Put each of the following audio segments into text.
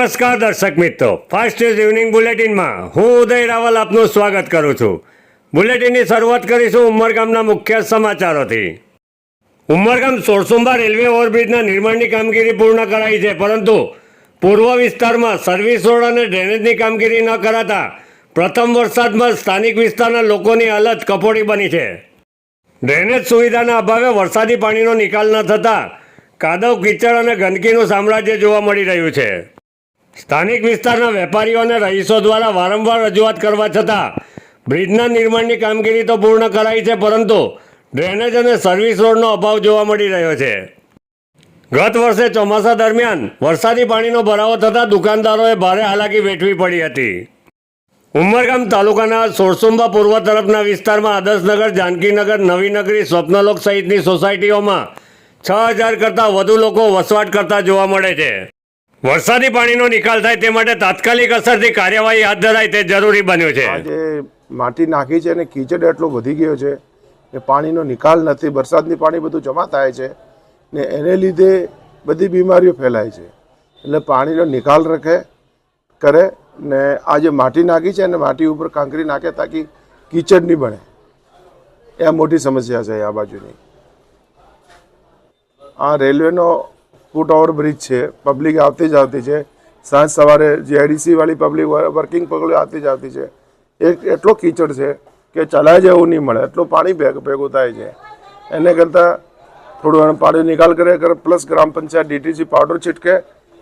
નમસ્કાર દર્શક મિત્રો, ફાસ્ટ ન્યૂઝ ઇવનિંગ બુલેટિનમાં હું ઉદય રાવલ આપનું સ્વાગત કરું છું. બુલેટિનની શરૂઆત કરીશું ઉમરગામના મુખ્ય સમાચારોથી. ઉમરગામ સોરસુંબા રેલવે ઓવરબ્રિજના નિર્માણની કામગીરી પૂર્ણ કરાઈ છે, પરંતુ પૂર્વ વિસ્તારમાં સર્વિસ રોડ અને ડ્રેનેજની કામગીરી ન કરાતા પ્રથમ વરસાદમાં સ્થાનિક વિસ્તારના લોકોની હાલત કફોડી બની છે. ડ્રેનેજ સુવિધાના અભાવે વરસાદી પાણીનો નિકાલ ન થતાં કાદવ કીચડ અને ગંદકીનું સામ્રાજ્ય જોવા મળી રહ્યું છે. સ્થાનિક વિસ્તારના વેપારીઓ અને રહીશો દ્વારા વારંવાર રજૂઆત કરવા છતાં બ્રિજના નિર્માણની કામગીરી તો પૂર્ણ કરાઈ છે, પરંતુ ડ્રેનેજ અને સર્વિસ રોડનો અભાવ જોવા મળી રહ્યો છે. ગત વર્ષે ચોમાસા દરમિયાન વરસાદી પાણીનો ભરાવો થતાં દુકાનદારોએ ભારે હાલાકી વેઠવી પડી હતી. ઉમરગામ તાલુકાના સોરસુંબા પૂર્વ તરફના વિસ્તારમાં આદર્શનગર, જાનકીનગર, નવીનગરી, સ્વપ્નલોક સહિતની સોસાયટીઓમાં 6,000 કરતાં વધુ લોકો વસવાટ કરતા જોવા મળે છે. વરસાદી પાણીનો નિકાલ થાય તે માટે તાત્કાલિક અસરથી કાર્યવાહી હાથ ધરાય તે જરૂરી બન્યું છે. આજે માટી નાખી છે અને કીચડ એટલો વધી ગયો છે કે પાણીનો નિકાલ નથી. વરસાદની પાણી બધું જમા થાય છે ને એને લીધે બધી બીમારીઓ ફેલાય છે. એટલે પાણીનો નિકાલ કરે ને આજે માટી નાખી છે અને માટી ઉપર કાંકરી નાખે તાકી કીચડ નહીં બને. એ મોટી સમસ્યા છે આ બાજુની. આ રેલવેનો ફૂટ ઓવરબ્રિજ છે. પબ્લિક આવતી જ આવતી છે. સાંજ સવારે જીઆઈડીસી વાળી પબ્લિક વર્કિંગ પબ્લિક આવતી જ આવતી છે. એટલો કીચડ છે કે ચલાય જેવું નહીં મળે, એટલું પાણી ભેગું થાય છે. એને કરતાં થોડું પાણી નિકાલ કરે પ્લસ ગ્રામ પંચાયત ડીટીસી પાવડર છીટકે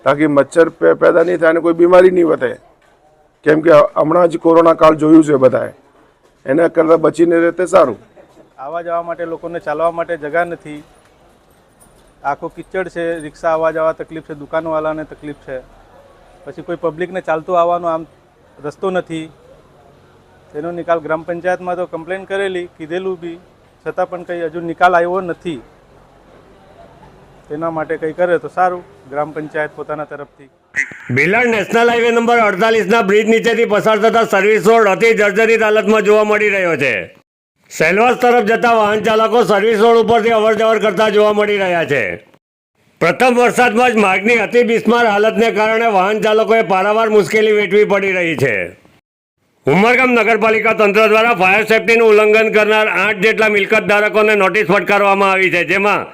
તાકી મચ્છર પેદા નહીં થાય અને કોઈ બીમારી નહીં વધે. કેમ કે હમણાં જ કોરોના કાળ જોયું છે બધાએ. એના કરતાં બચીને રહે તે સારું. આવવા જવા માટે લોકોને ચાલવા માટે જગા નથી. આખો કિચડ છે, રિક્ષા આવવા જવા તકલીફ છે, દુકાનવાળાને તકલીફ છે. પછી કોઈ પબ્લિકને ચાલતું આવવાનો આમ રસ્તો નથી. તેનો નિકાલ ગ્રામ પંચાયતમાં તો કમ્પ્લેન કરેલી, કીધેલું બી, છતાં પણ કંઈ હજુ નિકાલ આવ્યો નથી. તેના માટે કંઈ કરે તો સારું ગ્રામ પંચાયત પોતાના તરફથી. ભિલાડ નેશનલ હાઈવે નંબર 48ના બ્રિજ નીચેથી પસાર થતા સર્વિસ રોડ અતિ જર્જરિત હાલતમાં જોવા મળી રહ્યો છે. સેલવાસ તરફ જતા વાહન ચાલકો સર્વિસ રોડ ઉપરથી અવરજવર કરતા જોવા મળી રહ્યા છે. પ્રથમ વરસાદમાં જ માર્ગની અતિ બિસ્માર હાલતને કારણે વાહન ચાલકોએ પારાવાર મુશ્કેલી વેઠવી પડી રહી છે. ઉમરગામ નગરપાલિકા તંત્ર દ્વારા ફાયર સેફટીનું ઉલ્લંઘન કરનાર 8 જેટલા મિલકત ધારકોને નોટિસ ફટકારવામાં આવી છે, જેમાં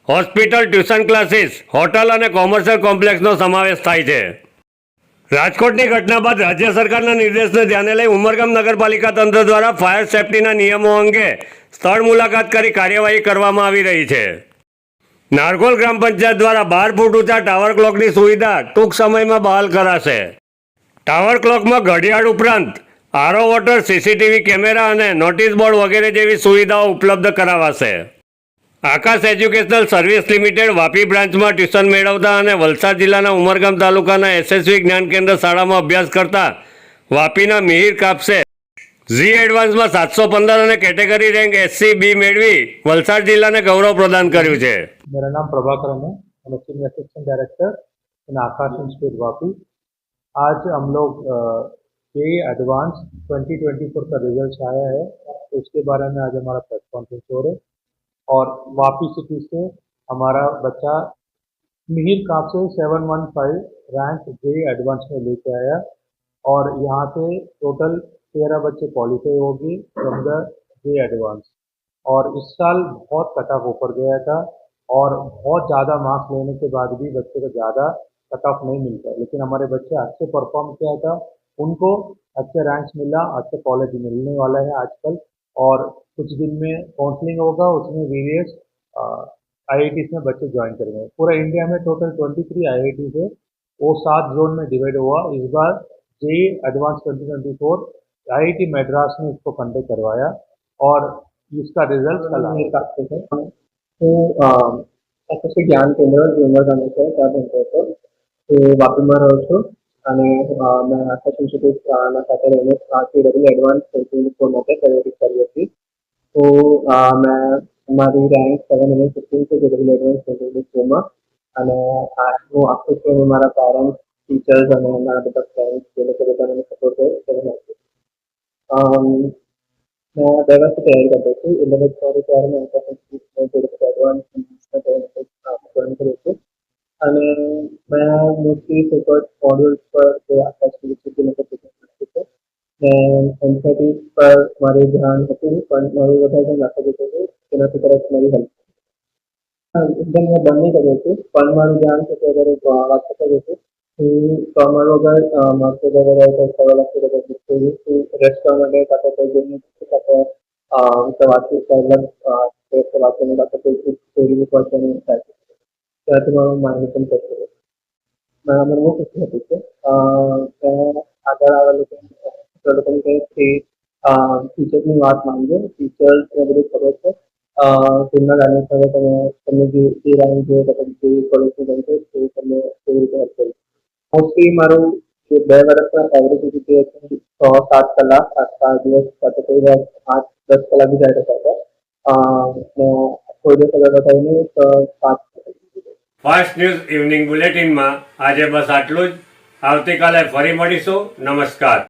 હોસ્પિટલ, ટ્યુશન ક્લાસીસ, હોટલ અને કોમર્શિયલ કોમ્પ્લેક્સનો સમાવેશ થાય છે. રાજકોટની ઘટના બાદ રાજ્ય સરકારના નિર્દેશને ધ્યાને લઈ ઉમરગામ નગરપાલિકા તંત્ર દ્વારા ફાયર સેફટીના નિયમો અંગે સ્થળ મુલાકાત કરી કાર્યવાહી કરવામાં આવી રહી છે. નારગોલ ગ્રામ પંચાયત દ્વારા 12 ફૂટ ઊંચા ટાવર ક્લોકની સુવિધા ટૂંક સમયમાં બહાલ કરાશે. ટાવર ક્લોકમાં ઘડિયાળ ઉપરાંત આરો વોટર, સીસીટીવી કેમેરા અને નોટિસ બોર્ડ વગેરે જેવી સુવિધાઓ ઉપલબ્ધ કરાવાશે. Aakash educational service limited Vapi બ્રાન્ચમાં ટ્યુશન મેળવતા અને વલસાડ જિલ્લાના ઉમરગામ તાલુકાના એસએસવી જ્ઞાન કેન્દ્ર શાળામાં અભ્યાસ કરતા વાપીના મિહિર કાપસે ઝી એડવાન્સમાં 715 અને કેટેગરી રેન્ક SC B મેળવી વલસાડ જિલ્લાને ગૌરવ પ્રદાન કર્યું છે. मेरा नाम प्रभाकर है, मैं senior assistant director in Akash institute Vapi. आज हम लोग जेईई एडवांस 2024 का रिजल्ट आया है, उसके बारे में आज हमारा प्रेस कॉन्फ्रेंस हो रहा है. और वापी सिटी से हमारा बच्चा Mihir Kapse 715 rank JEE advance में लेके आया और यहाँ पे टोटल 13 बच्चे क्वालिफाई हो गए फ्रॉम द जेईई एडवांस. और इस साल बहुत कट ऑफ ऊपर गया था और बहुत ज़्यादा मार्क्स लेने के बाद भी बच्चे को ज़्यादा कट ऑफ नहीं मिलता, लेकिन हमारे बच्चे अच्छे परफॉर्म किया था, उनको अच्छे रैंक्स मिला, अच्छे कॉलेज मिलने वाला है आजकल. और कुछ दिन में काउंसलिंग होगा, उसमें वेरियस IITs में बच्चे ज्वाइन करेंगे. पूरा इंडिया में टोटल 23 IITs है, वो 7 जोन में डिवाइड हुआ. इस बार जेईई एडवांस 2024 IIT मद्रास ने इसको कंडक्ट करवाया और इसका रिजल्ट कल आया. तो આકાશી જ્ઞાન કેન્દ્ર જે ઉમરગામ છે ત્યાં ભણતો હતો. તો વાપીમાં રહું છું અને મેં આકાશ ઇન્સ્ટિટ્યૂટના સાથે રહીને કેડબલ્યુ એડવાન્સ 2024 માટે તૈયારી કરી હતી. તો મેં મારી રેન્ક 715 છે કેડબલ્યુ એડવાન્સ 2024માં. અને હું આખું છે મારા પેરેન્ટ્સ, ટીચર્સ અને મારા બધા ફ્રેન્ડ્સ જે લોકો બધા મને સપોર્ટ કરે. मैं 2 वर्ष से तैयारी करता थी. 11th ત્યારે મેં એડવાન્સ જ્વાઈન કર્યું હતું અને મેં મોસ્ટલી ફોકસ મોડ્યુલ્સ પર જે આકાશ યુનિવર્સિટી લોકો પ્રેઝન્ટ છે એનસીટી પર મારું ધ્યાન હતું પણ મારું વધારે ધ્યાન રાખવું હતું તેનાથી તરફ મારી હેલ્પ એકદમ મેં બંધ નહીં કર્યું હતું પણ મારું ધ્યાન સૌથી વધારે વાત કર્યું હતું હું મારું અગર માર્ક્સ વગેરે સવાલ આપી રહ્યો રેસ્ટ કરવા માટે કાં તો કોઈ ગેમ કાં વાંચીને કાં તો કોઈ સ્ટોરી બુક વાંચવાની થાય ત્યાંથી મારું માર્ગદર્શન કરતું મને બહુ ખુશી હતી કે આગળ આવેલા લોકોને કહે કે ટીચર્સની વાત માનજો ટીચર્સને બધું ખબર છે તેમના ગાઈડન્સ હવે તમને જે લાઈન જોઈએ તો તમે જે કોલેજની લાઈન છે તે તમને કેવી રીતે હેલ્પ કરી મોસ્ટલી મારું જે 2 વર્ષના એવરેજ હતી તે 6-7 કલાક આખા દિવસ સાથે કોઈ વાર 8-10 કલાક બી જાય હતા કોઈ દિવસ અગર બતાવીને 5 ફાસ્ટ ન્યૂઝ ઇવનિંગ બુલેટિનમાં આજે બસ આટલું જ. આવતીકાલે ફરી મળીશું. નમસ્કાર.